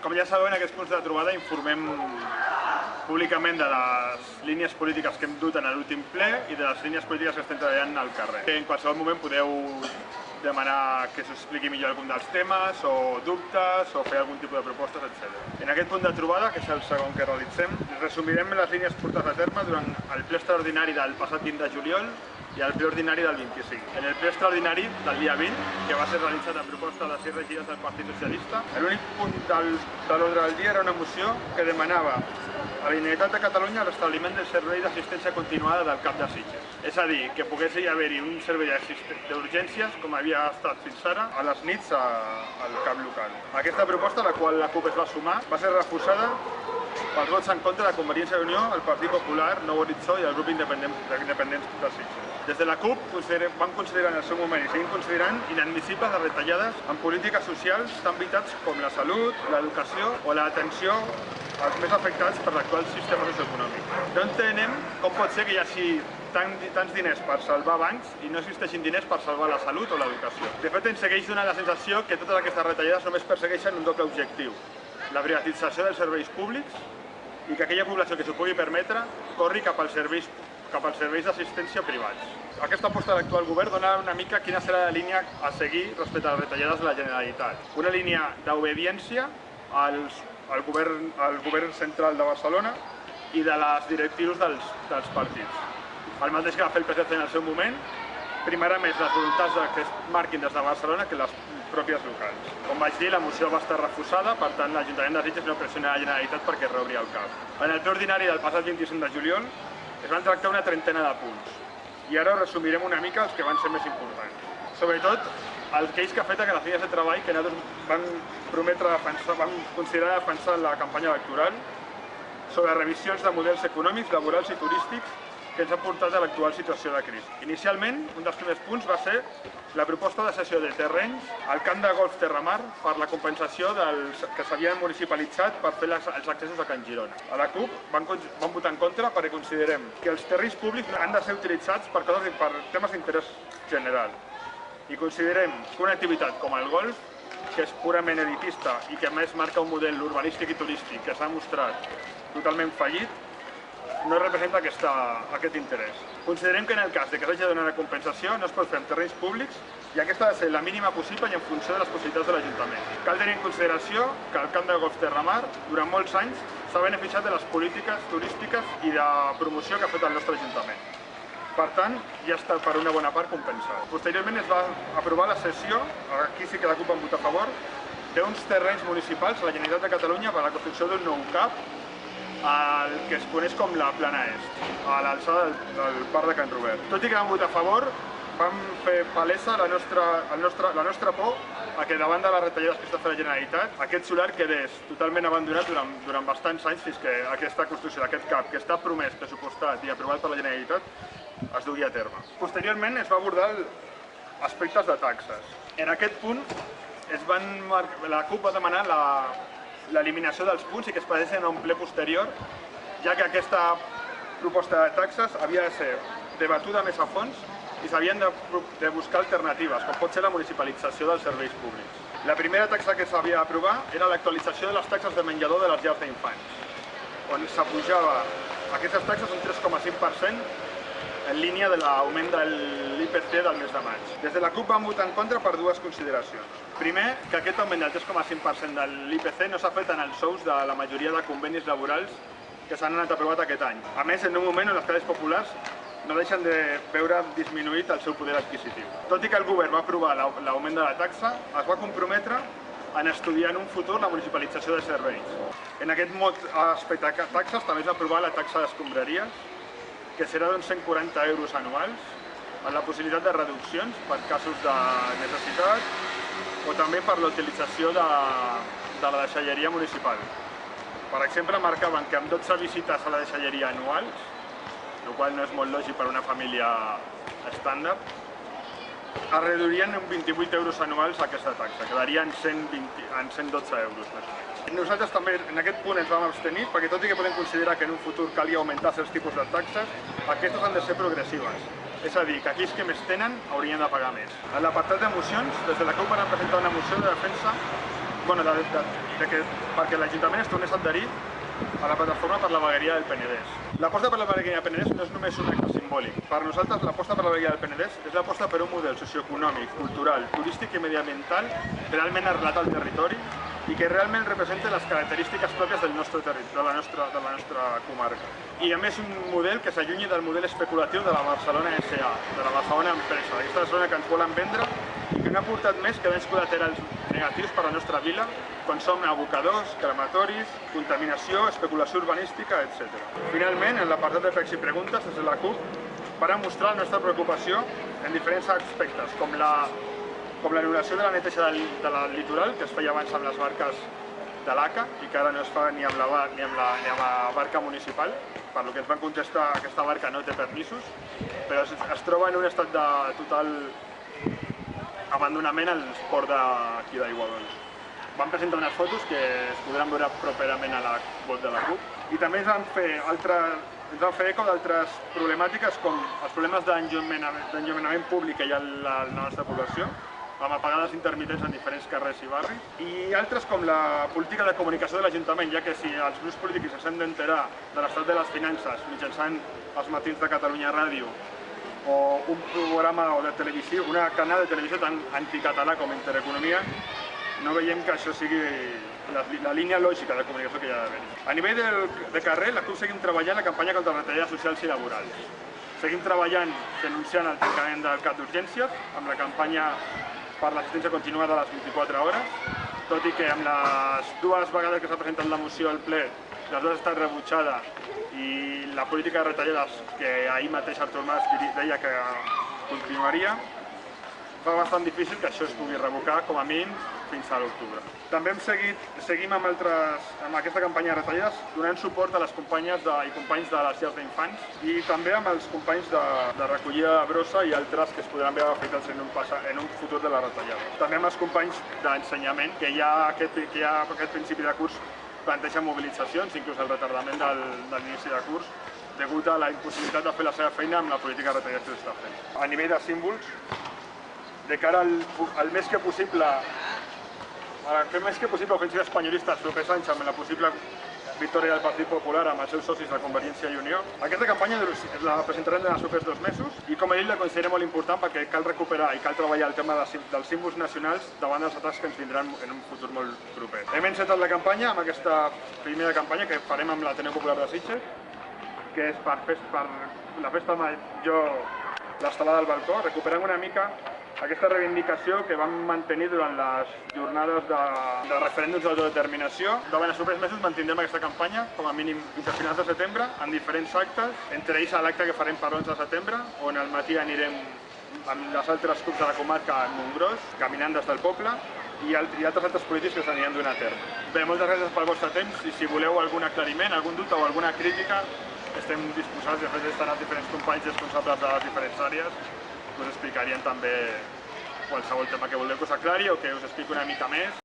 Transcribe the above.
Com ja sabeu, en aquests punts de trobada informem públicament de les línies polítiques que hem dut en l'últim ple i de les línies polítiques que estem treballant al carrer. En qualsevol moment podeu demanar que s'expliqui millor algun dels temes, o dubtes, o fer algun tipus de propostes, etc. En aquest punt de trobada, que és el segon que realitzem, resumirem les línies portades a terme durant el ple extraordinari del passat 20 de juliol i el ple ordinari del 25. En el ple extraordinari del dia 20, que va ser realitzat a proposta de 6 regides del Partit Socialista, l'únic punt de l'ordre del dia era una moció que demanava a la Generalitat de Catalunya l'establiment del servei d'assistència continuada del CAP de Sitges. És a dir, que pogués haver-hi un servei d'urgències, com havia estat fins ara, a les nits al CAP local. Aquesta proposta, a la qual la CUP es va sumar, va ser refusada pels vots en contra de Convergència i Unió, el Partit Popular, Nou Horitzó i el grup independents de Sitges. Des de la CUP vam considerar en el seu moment i seguim considerant inadmissibles les retallades en polítiques socials tan vitals com la salut, l'educació o l'atenció als més afectats per l'actual sistema socioeconòmic. No entenem com pot ser que hi hagi tants diners per salvar bancs i no existeixin diners per salvar la salut o l'educació. De fet, ens segueix donant la sensació que totes aquestes retallades només persegueixen un doble objectiu: la privatització dels serveis públics i que aquella població que s'ho pugui permetre corri cap als serveis d'assistència privats. Aquesta aposta de l'actual govern dona una mica quina serà la línia a seguir respecte a les retallades de la Generalitat. Una línia d'obediència al govern central de Barcelona i de les directrius dels partits. El mateix que va fer el PSC en el seu moment, primarà més les voluntats que es marquin des de Barcelona que les pròpies locals. Com vaig dir, la moció va estar refusada, per tant l'Ajuntament de Sitges no pressiona la Generalitat perquè reobri el CAP. En el ple ordinari del passat 25 de juliol es van tractar una trentena de punts i ara resumirem una mica els que van ser més importants. Sobretot aquells que afecten a les línies de treball que nosaltres vam considerar defensar en la campanya electoral sobre revisions de models econòmics, laborals i turístics que ens han portat a l'actual situació de crisi. Inicialment, un dels primers punts va ser la proposta de cessió de terrenys al camp de golf Terramar per la compensació que s'havien municipalitzat per fer els accessos a Can Girona. A la CUP vam votar en contra perquè considerem que els terrenys públics han de ser utilitzats per temes d'interès general. I considerem que una activitat com el golf, que és purament elitista i que a més marca un model urbanístic i turístic que s'ha mostrat totalment fallit, no representa aquest interès. Considerem que en el cas que s'hagi de donar una compensació no es pot fer en terrenys públics i aquesta ha de ser la mínima possible i en funció de les possibilitats de l'Ajuntament. Cal tenir en consideració que el camp de golf Terramar durant molts anys s'ha beneficiat de les polítiques turístiques i de promoció que ha fet el nostre Ajuntament. Per tant, ja està per una bona part compensat. Posteriorment es va aprovar la cessió, aquí sí que la CUP va votar a favor, d'uns terrenys municipals a la Generalitat de Catalunya per a la construcció d'un nou CAP, el que es coneix com la Plana Est, a l'alçada del Parc de Can Robert. Tot i que vam votar a favor, vam fer palesa la nostra por a que davant de les retallades que està fent la Generalitat, aquest solar quedés totalment abandonat durant bastants anys fins que aquesta construcció d'aquest CAP, que està promès, pressupostat i aprovat per la Generalitat, es dugui a terme. Posteriorment es va abordar aspectes de taxes. En aquest punt la CUP va demanar l'eliminació dels punts i que es passessin a un ple posterior, ja que aquesta proposta de taxes havia de ser debatuda més a fons i s'havien de buscar alternatives, com pot ser la municipalització dels serveis públics. La primera taxa que s'havia d'aprovar era l'actualització de les taxes de menjador de les llars d'infants, on s'apujava aquestes taxes un 3,5% en línia de l'augment de l'IPC del mes de maig. Des de la CUP vam votar en contra per dues consideracions. Primer, que aquest augment del 3,5% de l'IPC no s'ha fet en els sous de la majoria de convenis laborals que s'han anat aprovat aquest any. A més, en un moment on les classes populars no deixen de veure disminuït el seu poder adquisitiu. Tot i que el govern va aprovar l'augment de la taxa, es va comprometre en estudiar en un futur la municipalització de serveis. En aquest mot aspecte de taxes també es va aprovar la taxa d'escombraries, que serà d'uns 140 euros anuals, amb la possibilitat de reduccions per casos de necessitat o també per la utilització de la deixalleria municipal. Per exemple, marcaven que amb 12 visites a la deixalleria anuals, el qual no és molt lògic per a una família estàndard, es reduirien en 28 euros anuals aquesta taxa, quedaria en 112 euros més o menys. Nosaltres també en aquest punt ens vam abstenir, perquè tot i que podem considerar que en un futur calia augmentar certs tipus de taxes, aquestes han de ser progressives. És a dir, que aquells que més tenen haurien de pagar més. En l'apartat de mocions, des de la CUP van presentar una moció de defensa perquè l'Ajuntament es tornés a adherir a la plataforma per la vegueria del Penedès. L'aposta per la vegueria del Penedès no és només un acte simbòlic. Per nosaltres, l'aposta per la vegueria del Penedès és l'aposta per un model socioeconòmic, cultural, turístic i mediambiental realment arrelat al territori i que realment representa les característiques pròpies del nostre territori, de la nostra comarca. I a més un model que s'allunyi del model especulatiu de la Barcelona S.A., de la Barcelona Empresa, aquesta zona que ens volen vendre i que no ha portat més que danys col·laterals negatius per a la nostra vila, quan som abocadors, crematoris, contaminació, especulació urbanística, etc. Finalment, en l'apartat de pregs i preguntes, des de la CUP, per mostrar la nostra preocupació en diferents aspectes, com l'anul·lació de la neteja del litoral, que es feia abans amb les barques de l'ACA i que ara no es fa ni amb la barca municipal, per lo que ens van contestar aquesta barca no té permisos, però es troba en un estat de total abandonament al port d'aquí d'Aigua. Vam presentar unes fotos que es podran veure properament a la web de la CUP i també ens van fer eco d'altres problemàtiques com els problemes d'enllumenament públic que hi ha a la nostra població, amb apagades intermitents en diferents carrers i barris, i altres com la política de comunicació de l'Ajuntament, ja que si els grups polítics s'han d'enterar de l'estat de les finances mitjançant els matins de Catalunya Ràdio o un programa de televisió, un canal de televisió tan anticatalà com Intereconomia, no veiem que això sigui la línia lògica de comunicació que hi ha d'haver. A nivell de carrer, la CUP seguim treballant la campanya contra les retallades socials i laborals. Seguim treballant denunciant el tancament del CAP d'urgències amb la campanya per l'assistència continuada a les 24 hores, tot i que amb les dues vegades que s'ha presentat la moció al ple, les dues ha estat rebutjada i la política de retallades que ahir mateix Artur Mas deia que continuaria, fa bastant difícil que això es pugui revocar, com a mínim, fins a l'octubre. També seguim amb aquesta campanya de retallades donant suport a les companyes i companys de les llars d'infants i també amb els companys de recollida de brossa i altres que es podran veure afectats en un futur de la retallada. També amb els companys d'ensenyament, que ja aquest principi de curs planteja mobilitzacions, inclús el retardament de l'inici de curs, degut a la impossibilitat de fer la seva feina amb la política de retallades que s'està fent. A nivell de símbols, de cara al més que possible ofensiva espanyolista el proper anys amb la possible victòria del Partit Popular amb els seus socis de Convergència i Unió. Aquesta campanya la presentarem en els propers 2 mesos i, com he dit, la considerem molt important perquè cal recuperar i cal treballar el tema dels símbols nacionals davant dels atacs que ens vindran en un futur molt proper. Hem encetat la campanya amb aquesta primera campanya que farem amb l'Ateneu Popular de Sitges, que és per la festa major, l'estelada del balcó. Recuperem una mica aquesta reivindicació que vam mantenir durant les jornades de referèndums d'autodeterminació. Davant els propers mesos mantindrem aquesta campanya, com a mínim fins a finals de setembre, en diferents actes, entre ells l'acte que farem per l'11 de setembre, on al matí anirem amb les altres clubs de la comarca a Montgròs, caminant des del poble, i altres actes polítics que s'aniran donant a terme. Bé, moltes gràcies pel vostre temps i si voleu algun aclariment, algun dubte o alguna crítica, estem disposats. De fet, estan els diferents companys responsables de les diferents àrees, us explicarien també qualsevol tema que vulgueu que us aclari o que us expliqui una mica més.